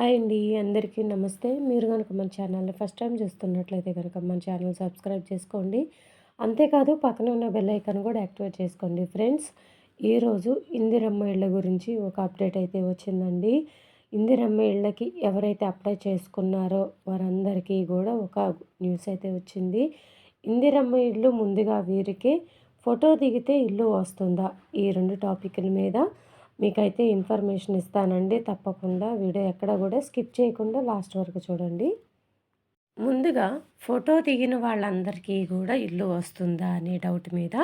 Hi అండి. అందరికీ నమస్తే. మీరు గనుక మన ఛానల్‌ని ఫస్ట్ టైమ్ చూస్తున్నట్లయితే గనుక మన ఛానల్ సబ్స్క్రైబ్ చేసుకోండి. అంతేకాదు పక్కనే ఉన్న బెల్ ఐకాన్ కూడా యాక్టివేట్ చేసుకోండి. ఫ్రెండ్స్, ఈరోజు ఇందిరమ్మ ఇళ్ళ గురించి ఒక అప్డేట్ అయితే వచ్చిందండి. ఇందిరమ్మ ఇళ్ళకి ఎవరైతే అప్లై చేసుకున్నారో వారందరికీ కూడా ఒక న్యూస్ అయితే వచ్చింది. ఇందిరమ్మ ఇల్లు ముందుగా వీరికి ఫోటో దిగితే ఇల్లు వస్తుందా? ఈ 2 టాపిక్‌ల మీద మీకైతే ఇన్ఫర్మేషన్ ఇస్తానండి. తప్పకుండా వీడియో ఎక్కడ కూడా స్కిప్ చేయకుండా లాస్ట్ వరకు చూడండి. ముందుగా ఫోటో దిగిన వాళ్ళందరికీ కూడా ఇల్లు వస్తుందా అనే డౌట్ మీద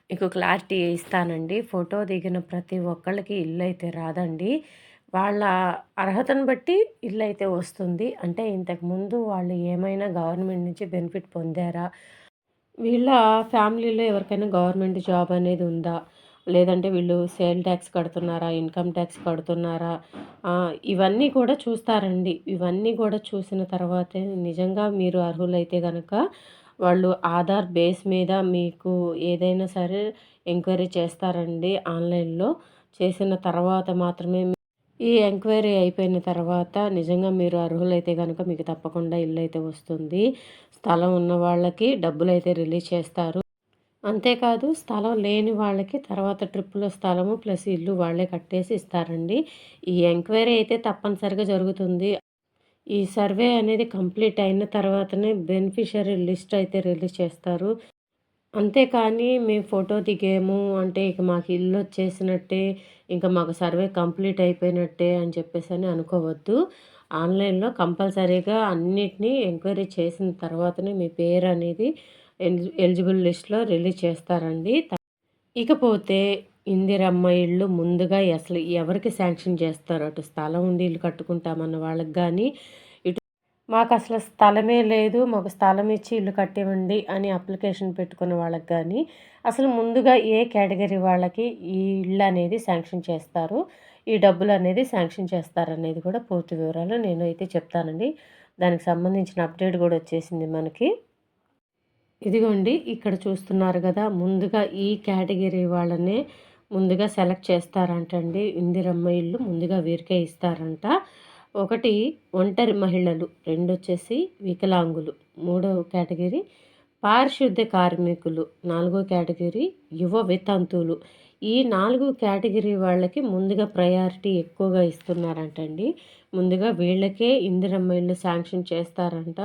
మీకు క్లారిటీ ఇస్తానండి. ఫోటో దిగిన ప్రతి ఒక్కళ్ళకి ఇల్లు అయితే రాదండి. వాళ్ళ అర్హతను బట్టి ఇల్లు అయితే వస్తుంది. అంటే ఇంతకుముందు వాళ్ళు ఏమైనా గవర్నమెంట్ నుంచి బెనిఫిట్ పొందారా? వీళ్ళ ఫ్యామిలీలో ఎవరికైనా గవర్నమెంట్ జాబ్ అనేది ఉందా? లేదంటే వీళ్ళు సేల్ ట్యాక్స్ కడుతున్నారా? ఇన్‌కమ్ ట్యాక్స్ కడుతున్నారా? ఇవన్నీ కూడా చూస్తారండి. ఇవన్నీ కూడా చూసిన తర్వాతే నిజంగా మీరు అర్హులైతే గనక వాళ్ళు ఆధార్ బేస్ మీద మీకు ఏదైనా సరే ఎంక్వైరీ చేస్తారండి ఆన్‌లైన్‌లో. చేసిన తర్వాత మాత్రమే ఈ ఎంక్వైరీ అయిపోయిన తర్వాత నిజంగా మీరు అర్హులైతే గనక మీకు తప్పకుండా ఇల్లయితే వస్తుంది. స్థలం ఉన్న వాళ్ళకి డబ్బులైతే రిలీజ్ చేస్తారు. అంతేకాదు స్థలం లేని వాళ్ళకి తర్వాత ట్రిప్‌లో స్థలము ప్లస్ ఇల్లు వాళ్ళే కట్టేసి ఇస్తారండి. ఈ ఎంక్వైరీ అయితే తప్పనిసరిగా జరుగుతుంది. ఈ సర్వే అనేది కంప్లీట్ అయిన తర్వాతనే బెనిఫిషియరీ లిస్ట్ అయితే రిలీజ్ చేస్తారు. అంతేకానీ మేము ఫోటో దిగాము అంటే ఇక మాకు ఇల్లొచ్చేసినట్టే, ఇంక మాకు సర్వే కంప్లీట్ అయిపోయినట్టే అని చెప్పేసని అనుకోవద్దు. ఆన్‌లైన్‌లో కంపల్సరీగా అన్నిటిని ఎంక్వైరీ చేసిన తర్వాతనే మీ పేరనేది ఎలిజిబుల్ లిస్ట్‌లో రిలీజ్ చేస్తారండి. ఇకపోతే ఇందిరమ్మ ఇళ్ళు ముందుగా అసలు ఎవరికి శాంక్షన్ చేస్తారు? అటు స్థలం ఉండి ఇల్లు కట్టుకుంటామన్న వాళ్ళకి గానీ, మాకసలు స్థలమే లేదు, మాకు స్థలం ఇచ్చి ఇల్లు కట్టివ్వండి అని అప్లికేషన్ పెట్టుకున్న వాళ్ళకి గానీ, అసలు ముందుగా ఏ కేటగిరీ వాళ్ళకి ఈ ఇల్లనేది శాంక్షన్ చేస్తారు, ఈ డబ్బులనేది శాంక్షన్ చేస్తారనేది కూడా పూర్తి వివరాలు నేనైతే చెప్తానండి. దానికి సంబంధించిన అప్డేట్ కూడా వచ్చేసింది మనకి. ఇదిగోండి ఇక్కడ చూస్తున్నారు గదా! ముందుగా ఈ కేటగిరీ వాళ్ళనే ముందుగా సెలెక్ట్ చేస్తారంటండి. ఇందిరమ్మ ఇల్లు ముందుగా వీరికే ఇస్తారంట. ఒకటి ఒంటరి మహిళలు, రెండొచ్చేసి వికలాంగులు, మూడవ కేటగిరీ పారిశుద్ధ్య కార్మికులు, నాలుగో కేటగిరీ యువ వితంతువులు. ఈ 4 కేటగిరీ వాళ్ళకి ముందుగా ప్రయారిటీ ఎక్కువగా ఇస్తున్నారంటండి. ముందుగా వీళ్ళకే ఇందిరమ్మ ఇల్లు శాంక్షన్ చేస్తారంట.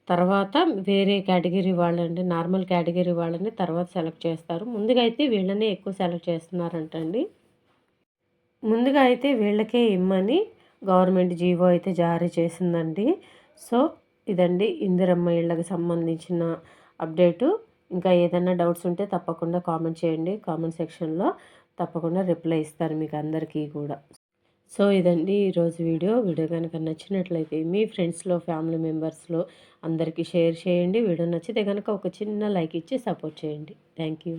తర్వాత వేరే కేటగిరీ వాళ్ళండి నార్మల్ కేటగిరీ వాళ్ళని తర్వాత సెలెక్ట్ చేస్తారు. ముందుగా అయితే వీళ్ళనే ఎక్కువ సెలెక్ట్ చేస్తున్నారంటండి. ముందుగా అయితే వీళ్ళకే ఇమ్మని గవర్నమెంట్ జీవో అయితే జారీ చేసిందండి. సో ఇదండి ఇందిరమ్మ ఇళ్ళకి సంబంధించిన అప్డేటు. ఇంకా ఏదైనా డౌట్స్ ఉంటే తప్పకుండా కామెంట్ చేయండి. కామెంట్ సెక్షన్‌లో తప్పకుండా రిప్లై ఇస్తాను మీకు అందరికీ కూడా. సో ఇదండి ఈరోజు వీడియో. వీడియో కనుక నచ్చినట్లయితే మీ ఫ్రెండ్స్‌లో, ఫ్యామిలీ మెంబర్స్‌లో అందరికీ షేర్ చేయండి. వీడియో నచ్చితే కనుక ఒక చిన్న లైక్ ఇచ్చి సపోర్ట్ చేయండి. Thank you.